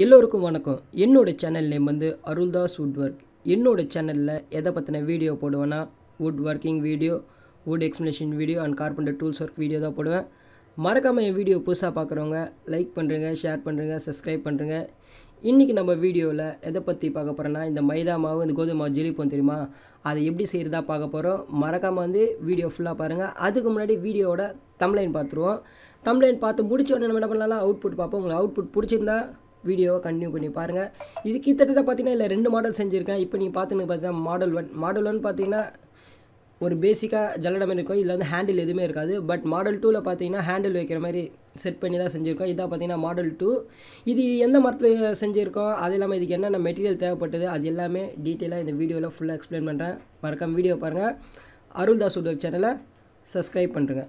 எல்லோருக்கும் வணக்கம். என்னோட சேனல் நேம் வந்து அருள்தாஸ் வுட் ஒர்க். என்னோட சேனலில் எதை பற்றின வீடியோ போடுவேன்னா wood working video, wood explanation video and carpenter tools work video தான் போடுவேன். மறக்காமல் என் வீடியோ புதுசாக பார்க்குறவங்க லைக் பண்ணுறேங்க, ஷேர் பண்ணுறேங்க, சப்ஸ்கிரைப் பண்ணுறேங்க. இன்றைக்கி நம்ம வீடியோவில் எதை பற்றி பார்க்க போகிறோன்னா இந்த மைதா மாவு, இந்த கோதுமை மாவு ஜெலிப்போம் தெரியுமா, அதை எப்படி செய்கிறதா பார்க்க போகிறோம். மறக்காமல் வந்து வீடியோ ஃபுல்லாக பாருங்கள். அதுக்கு முன்னாடி வீடியோவோட தம்ப்லைன் பார்த்துருவோம். தம்ப்லைன் பார்த்து முடிச்ச உடனே நம்ம என்ன பண்ணலாம், அவுட்புட் பார்ப்போம். உங்களுக்கு அவுட்புட் பிடிச்சிருந்தா வீடியோவை கண்டினியூ பண்ணி பாருங்கள். இது கிட்டத்தட்ட பார்த்தீங்கன்னா இல்லை 2 மாடல் செஞ்சுருக்கேன். இப்போ நீங்கள் பார்த்தீங்கன்னா மாடல் ஒன் பார்த்தீங்கன்னா ஒரு பேசிக்காக ஜல்லடம் இருக்கும். இதில் வந்து ஹேண்டில் எதுவுமே இருக்காது. பட் மாடல் 2ல் பார்த்தீங்கன்னா ஹேண்டில் வைக்கிற மாதிரி செட் பண்ணி தான் செஞ்சுருக்கோம். இதான் பார்த்தீங்கன்னா மாடல் 2. இது எந்த மரத்தில் செஞ்சுருக்கோம், அது இல்லாமல் இதுக்கு என்னென்ன மெட்டீரியல் தேவைப்பட்டது, அது எல்லாமே டீட்டெயிலாக இந்த வீடியோவில் ஃபுல்லாக எக்ஸ்பிளைன் பண்ணுறேன். மறக்காம வீடியோ பாருங்கள். அருள்தாஸ் வுட் ஒர்க் சேனலை சப்ஸ்கிரைப் பண்ணுறேங்க.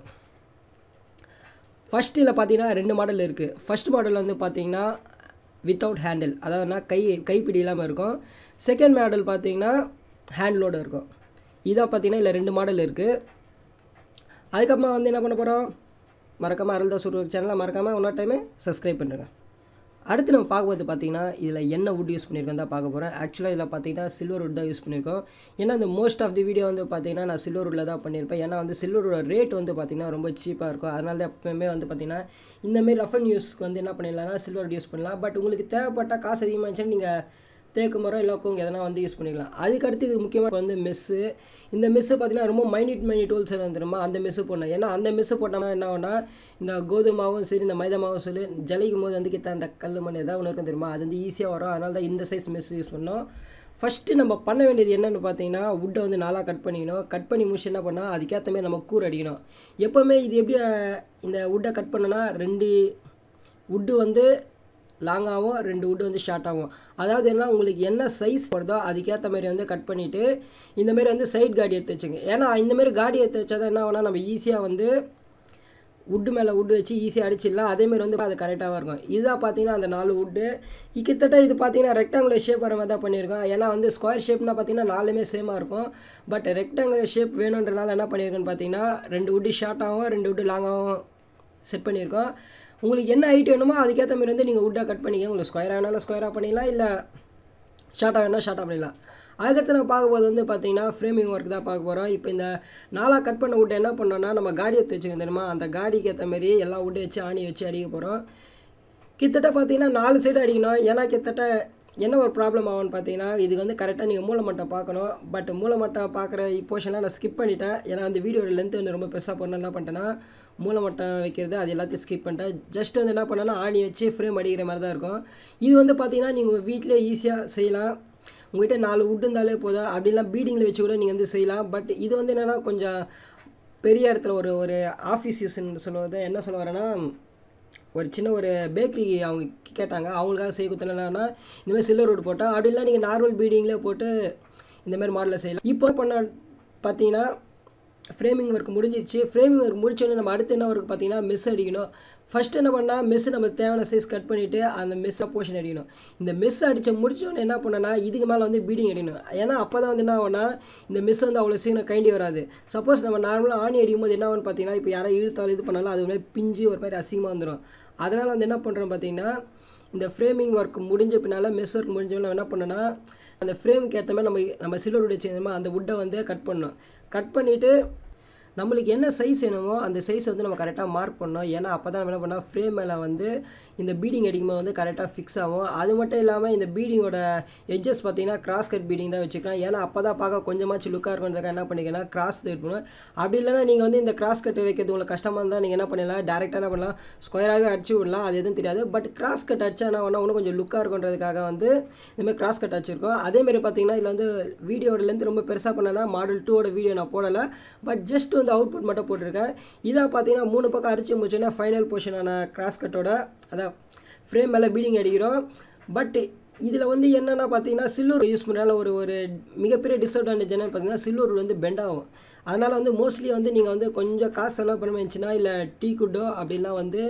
ஃபஸ்ட்டில் பார்த்தீங்கன்னா 2 மாடல் இருக்குது. ஃபஸ்ட் மாடல் வந்து பார்த்தீங்கன்னா வித்தவுட் ஹேண்டில், அதாவதுனா கைப்பிடி இல்லாமல் இருக்கும். செகண்ட் மாடல் பார்த்தீங்கன்னா ஹேண்டிலோடு இருக்கும். இதாக பார்த்தீங்கன்னா இல்லை 2 மாடல் இருக்குது. அதுக்கப்புறமா வந்து என்ன பண்ண போகிறோம், மறக்காமல் அருள்தாஸ் வுட் ஒர்க் சேனலை மறக்காமல் இன்னொரு டைமே சப்ஸ்கிரைப் பண்ணுறேங்க. அடுத்து நம்ம பார்க்கும்போது பார்த்தீங்கன்னா இதில் என்ன வுட் யூஸ் பண்ணியிருக்கோம் தான் பார்க்க போகிறேன். ஆக்சுவலாக இதில் பார்த்தீங்கன்னா சில்வர் வுட் தான் யூஸ் பண்ணியிருக்கோம். ஏன்னா இந்த மோஸ்ட் ஆஃப் தி வீடியோ வந்து பார்த்தீங்கன்னா நான் சில்வர் வுட்டில் தான் பண்ணியிருப்பேன். ஏன்னா வந்து சில்வரோட ரேட் வந்து பார்த்தீங்கன்னா ரொம்ப சீப்பாக இருக்கும். அதனால தான் எப்பவுமே வந்து பார்த்தீங்கன்னா இந்தமாரி ரஃப் அண்ட் யூஸ்க்கு வந்து என்ன பண்ணிடலாம்னா சில்வர் யூஸ் பண்ணலாம். பட் உங்களுக்கு தேவைப்பட்ட காசு அதிகமாக இருந்துச்சுன்னா நீங்கள் தேக்கு மரம் இல்லை கோங்க எதனா வந்து யூஸ் பண்ணிக்கலாம். அதுக்கடுத்து இது முக்கியமாக வந்து மெஸ்ஸு. இந்த மெஸ்ஸு பார்த்தீங்கன்னா ரொம்ப மைனிட் டூல்ஸ் வந்துருமா, அந்த மெஸ்ஸு போடணும். ஏன்னா அந்த மெஸ்ஸு போட்டோம்னா என்ன ஆகும்னா இந்த கோதுமாவும் சரி இந்த மைதா மாவும் சொல்லி ஜலிக்கும் போது வந்து கிட்ட அந்த கல் மண் ஏதாவது ஒன்று இருக்கும் தெரியுமா, அது வந்து ஈஸியாக வரும். அதனால தான் இந்த சைஸ் மெஸ் யூஸ் பண்ணோம். ஃபஸ்ட்டு நம்ம பண்ண வேண்டியது என்னென்னு பார்த்தீங்கன்னா வுட்டை வந்து 4ஆக கட் பண்ணிக்கணும். கட் பண்ணி முடிச்சு என்ன பண்ணால் அதுக்கேற்ற மாதிரி நம்ம கூறு அடிக்கணும். எப்போவுமே இது எப்படி இந்த வுட்டை கட் பண்ணோன்னா 2 வுட்டு வந்து லாங்காகவும் 2 வுட்டு வந்து ஷார்ட் ஆகும். அதாவது என்ன உங்களுக்கு என்ன சைஸ் வருதோ அதுக்கேற்ற மாதிரி வந்து கட் பண்ணிவிட்டு இந்தமாரி வந்து சைட் காடி எடுத்து வச்சுங்க. ஏன்னா இந்தமாரி காடி எடுத்து வச்சா தான் என்ன ஆகும்னா நம்ம ஈஸியாக வந்து வுட்டு மேலே வுட்டு வச்சு ஈஸியாக அடிச்சிடலாம். அதேமாரி வந்து அது கரெக்டாக இருக்கும். இதாக பார்த்தீங்கன்னா அந்த 4 வுட்டு கிட்டத்தட்ட இது பார்த்தீங்கன்னா ரெக்டாங்குலர் ஷேப் வர மாதிரி தான் பண்ணியிருக்கோம். ஏன்னா வந்து ஸ்கொயர் ஷேப்னா பார்த்தீங்கன்னா 4மே சேமாக இருக்கும். பட் ரெக்டாங்குலர் ஷேப் வேணுன்றனால என்ன பண்ணியிருக்கோன்னு பார்த்தீங்கன்னா 2 வுட்டு ஷார்ட்டாகவும் 2 வுட்டு லாங்காகவும் செட் பண்ணியிருக்கோம். உங்களுக்கு என்ன ஹைட் வேணுமோ அதுக்கேற்ற மாதிரி வந்து நீங்கள் வுட்டாக கட் பண்ணிக்க. உங்களுக்கு ஸ்கொயராக வேணாலும் ஸ்கொயராக பண்ணிடலாம், இல்லை ஷார்ட்டாக வேணால் ஷார்ட்டாக பண்ணிடலாம். அதுக்கடுத்து நான் பார்க்கும்போது வந்து பார்த்தீங்கன்னா ஃப்ரேமிங் ஒர்க் தான் பார்க்க போகிறோம். இப்போ இந்த 4ஆக கட் பண்ண வுட்டை என்ன பண்ணோன்னா நம்ம காடி எடுத்து வச்சுக்கோங்க தெரியுமா, அந்த காடிக்கு ஏற்ற மாதிரி எல்லா வுட்டை வச்சு ஆணி வச்சு அடிக்க போகிறோம். கிட்டத்தட்ட பார்த்தீங்கன்னா 4 சைடு அடிக்கணும். ஏன்னா கிட்டத்தட்ட என்ன ஒரு ப்ராப்ளம் ஆகும்னு பார்த்தீங்கன்னா இதுக்கு வந்து கரெக்டாக நீங்கள் மூலமட்டம் பார்க்கணும். பட் மூலமட்டம் பார்க்குற போர்ஷன்லாம் நான் ஸ்கிப் பண்ணிட்டேன். ஏன்னா அந்த வீடியோட லென்த் வந்து ரொம்ப பெருசாக போடணும். என்ன பண்ணிட்டேன்னா மூலமட்டம் வைக்கிறது அது எல்லாத்தையும் ஸ்கிப் பண்ணிட்டேன். ஜஸ்ட் வந்து என்ன பண்ணேன்னா ஆணி வச்சு ஃப்ரேம் அடிக்கிற மாதிரி தான் இருக்கும். இது வந்து பார்த்தீங்கன்னா நீங்கள் வீட்டிலே ஈஸியாக செய்யலாம். உங்கள்கிட்ட 4 வுட் இருந்தாலே போதும். அப்படிலாம் பீடிங்கில் வச்சு கூட நீங்கள் வந்து செய்யலாம். பட் இது வந்து என்னென்னா கொஞ்சம் பெரிய இடத்துல ஒரு ஆஃபீஸ் யூஸ்ன்னு சொல்லுவது என்ன சொல்ல வரேன்னா, ஒரு சின்ன ஒரு பேக்கரி அவங்க கேட்டாங்க, அவங்களுக்காக செய்ய கொடுத்தனா இந்தமாதிரி சில்வர் வுட் போட்டால், அப்படிலாம் நீங்கள் நார்மல் பீடிங்லேயே போட்டு இந்தமாதிரி மாடலில் செய்யலாம். இப்போ பண்ண பார்த்தீங்கன்னா ஃப்ரேமிங் ஒர்க் முடிஞ்சிருச்சு. ஃப்ரேமிங் ஒர்க் முடிச்சோடனே நம்ம அடுத்து என்ன ஒர்க் பார்த்தீங்கன்னா மெஸ் அடிக்கணும். ஃபஸ்ட்டு என்ன பண்ணால் மெஸ்ஸு நமக்கு தேவையான சைஸ் கட் பண்ணிவிட்டு அந்த மெஸ்ஸை போர்ஷன் அடிக்கணும். இந்த மெஸ் அடித்த முடிச்சோடனே என்ன பண்ணேன்னா இதுக்கு மேலே வந்து பீடிங் அடிக்கணும். ஏன்னா அப்போ தான் வந்து என்ன ஆகும்னா இந்த மெஸ் வந்து அவ்வளோ சீக்கிரம் கைண்டி வராது. சப்போஸ் நம்ம நார்மலாக ஆணி அடிக்கும் போது என்ன ஆகும்னு பார்த்தீங்கன்னா இப்போ யாராவது இழுத்தாலும் இது பண்ணாலும் அது மாதிரி பிஞ்சு ஒரு மாதிரி அசிங்கமாக வந்துடும். அதனால் வந்து என்ன பண்ணுறோம் பார்த்தீங்கன்னா இந்த ஃப்ரேமிங் ஒர்க் முடிஞ்ச பின்னால் மெஸ் ஒர்க் முடிஞ்ச பின்னால் என்ன பண்ணோன்னா அந்த ஃப்ரேமுக்கு ஏற்ற மாதிரி நம்ம சில்வர் வுட் வச்சுருந்தோமா அந்த வுட்டை வந்து கட் பண்ணணும். கட் பண்ணிவிட்டு நம்மளுக்கு என்ன சைஸ் வேணுமோ அந்த சைஸை வந்து நம்ம கரெக்டாக மார்க் பண்ணோம். ஏன்னா அப்போ தான் நம்ம என்ன பண்ணால் ஃப்ரேம் மேலே வந்து இந்த பீடிங் அடிக்கும்போது வந்து கரெக்டாக ஃபிக்ஸ் ஆகும். அது மட்டும் இல்லாமல் இந்த பீடிங்கோட எட்ஜஸ் பார்த்தீங்கன்னா கிராஸ் கட் பீடிங் தான் வச்சுக்கலாம். ஏன்னா அப்போ தான் பார்க்க கொஞ்சமாச்சு லுக்காக இருக்குன்றதுக்காக என்ன பண்ணிக்கலாம் கிராஸ் இருக்கணும். அப்படி இல்லைனா நீங்கள் வந்து இந்த கிராஸ் கட் வைக்கிறது உங்களுக்கு கஷ்டமாக இருந்தால் நீங்கள் என்ன பண்ணலாம் டேரெக்டாக என்ன பண்ணலாம் ஸ்கொயராகவே அடிச்சு விடலாம். அது எதுவும் தெரியாது. பட் கிராஸ் கட் அடிச்சா என்ன பண்ணால் இன்னும் கொஞ்சம் லுக்காக இருக்குன்றதுக்காக வந்து இந்தமாதிரி கிராஸ் கட் வச்சுருக்கோம். அதேமாதிரி பார்த்தீங்கன்னா இதில் வந்து வீடியோட லென்த் ரொம்ப பெருசாக பண்ணேன்னா மாடல் 2ஓட வீடியோ நான் போடலை. பட் ஜஸ்ட் வந்து அவுட்புட் மட்டும் போட்டிருக்கேன். இதாக பார்த்தீங்கன்னா 3 பக்கம் அடிச்சு முடிச்சோன்னா ஃபைனல் போர்ஷனான கிராஸ் கட்டோட அதான் ஃப்ரேம் மேலே பீடிங் அடிக்கிறோம். பட் இதில் வந்து என்னென்னா பார்த்தீங்கன்னா சில்வர் யூஸ் பண்ணுறதுனால ஒரு மிகப்பெரிய டிஸ்அட்வான்டேஜ் என்னென்னு பார்த்தீங்கன்னா சில்வர் வந்து பெண்ட் ஆகும். அதனால் வந்து மோஸ்ட்லி வந்து நீங்கள் வந்து கொஞ்சம் காசு செலவு பண்ண இருந்துச்சுன்னா இல்லை டீ குட்டோ அப்படிலாம் வந்து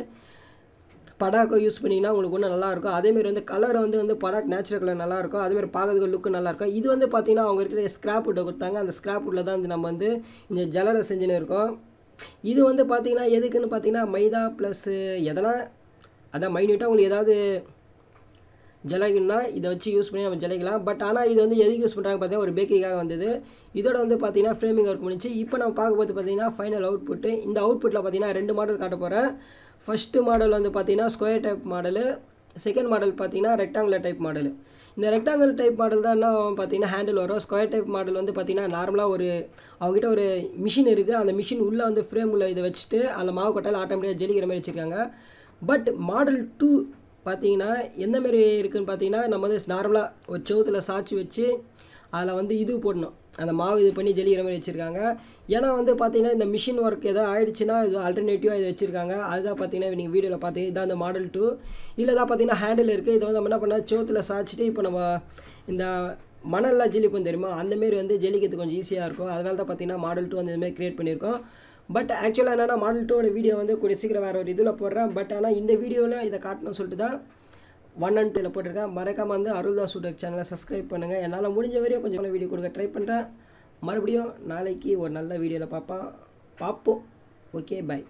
படாக்கோ யூஸ் பண்ணிங்கன்னா உங்களுக்கு ஒன்றும் நல்லாயிருக்கும். அதேமாரி வந்து கலர் வந்து படாக் நேச்சுரல் கலர் நல்லாயிருக்கும். அதேமாதிரி பார்க்கறதுக்கு லுக்கு நல்லாயிருக்கும். இது வந்து பார்த்தீங்கன்னா அவங்க இருக்கிற ஸ்க்ராப் வுட்டை கொடுத்தாங்க. அந்த ஸ்க்ராப் வுட்டில் தான் வந்து நம்ம வந்து இந்த ஜல்லடை செஞ்சுன்னு இருக்கோம். இது வந்து பார்த்தீங்கன்னா எதுக்குன்னு பார்த்தீங்கன்னா மைதா ப்ளஸ் எதனா அதான் மைன்யூட்டாக உங்களுக்கு ஏதாவது ஜெலிக்கணும்னா இதை வச்சு யூஸ் பண்ணி நம்ம ஜெலிக்கலாம். பட் ஆனால் இது வந்து எதுக்கு யூஸ் பண்ணுறாங்க பார்த்தீங்கன்னா ஒரு பேக்கரிக்காக வந்தது. இதோட வந்து பார்த்தீங்கன்னா ஃப்ரேமிங் ஒர்க் முடிச்சு. இப்போ நம்ம பார்க்கும்போது பார்த்தீங்கன்னா ஃபைனல் அவுட்புட்டு. இந்த அவுட்புட்டில் பார்த்தீங்கன்னா 2 மாடல் காட்ட போகிறேன். ஃபஸ்ட்டு மாடல் வந்து பார்த்தீங்கன்னா square type model, second model பார்த்தீங்கன்னா ரெக்டாங்குலர் டைப் மாடலு. இந்த ரெக்டாங்குலர் டைப் மாடல் தான் என்ன பார்த்தீங்கன்னா ஹேண்டில் வரும். ஸ்கொயர் டைப் மாடல் வந்து பார்த்தீங்கன்னா நார்மலாக அவங்ககிட்ட ஒரு மிஷின் இருக்குது. அந்த மிஷின் உள்ளே வந்து ஃப்ரேம் உள்ள இதை வச்சுட்டு அந்த மாவு கொட்டால் ஆட்டோமேட்டிக்காக ஜெலிக்கிற மாதிரி வச்சுருக்காங்க. பட் மாடல் 2 பார்த்தீங்கன்னா எந்த மாதிரி இருக்குதுன்னு பார்த்தீங்கன்னா நம்ம வந்து நார்மலாக ஒரு செவுத்தில் சாய்ச்சி வச்சு அதில் வந்து இது போடணும், அந்த மாவு இது பண்ணி ஜெலிக்கிற மாதிரி வச்சுருக்காங்க. ஏன்னா வந்து பார்த்தீங்கன்னா இந்த மிஷின் ஒர்க் எதாவது ஆகிடுச்சுன்னா இது ஆல்டர்னேட்டிவாக இது வச்சுருக்காங்க. அதுதான் பார்த்தீங்கன்னா நீங்கள் வீடியோவில் பார்த்தீங்க இதான் அந்த மாடல் 2. இதில் தான் பார்த்தீங்கன்னா ஹேண்டில் இருக்குது. இதை வந்து நம்ம என்ன பண்ணால் செவுத்தில் சாய்ச்சிட்டு இப்போ நம்ம இந்த மணல்லாம் ஜெலிப்போம் தெரியுமா, அந்தமாரி வந்து ஜெலிக்கிறது கொஞ்சம் ஈஸியாக இருக்கும். அதனால தான் பார்த்தீங்கன்னா மாடல் 2 வந்து இதுமாதிரி க்ரியேட் பண்ணியிருக்கோம். பட் ஆக்சுவலாக என்னென்னா மாடல் 2 வீடியோ வந்து கூடிய சீக்கிரம் வேறு ஒரு இதில் போடுறேன். பட் ஆனால் இந்த வீடியோவில் இதை காட்டணும்னு சொல்லிட்டு தான் 1 and 2 போட்டிருக்கேன். மறக்காமல் வந்து அருள்தாஸ் ஷூட்டர் சேனலை சப்ஸ்கிரைப் பண்ணுங்கள். என்னால் முடிஞ்ச வரையும் கொஞ்சம் வீடியோ கொடுக்க ட்ரை பண்ணுறேன். மறுபடியும் நாளைக்கு ஒரு நல்ல வீடியோவில் பார்ப்போம். Okay, by.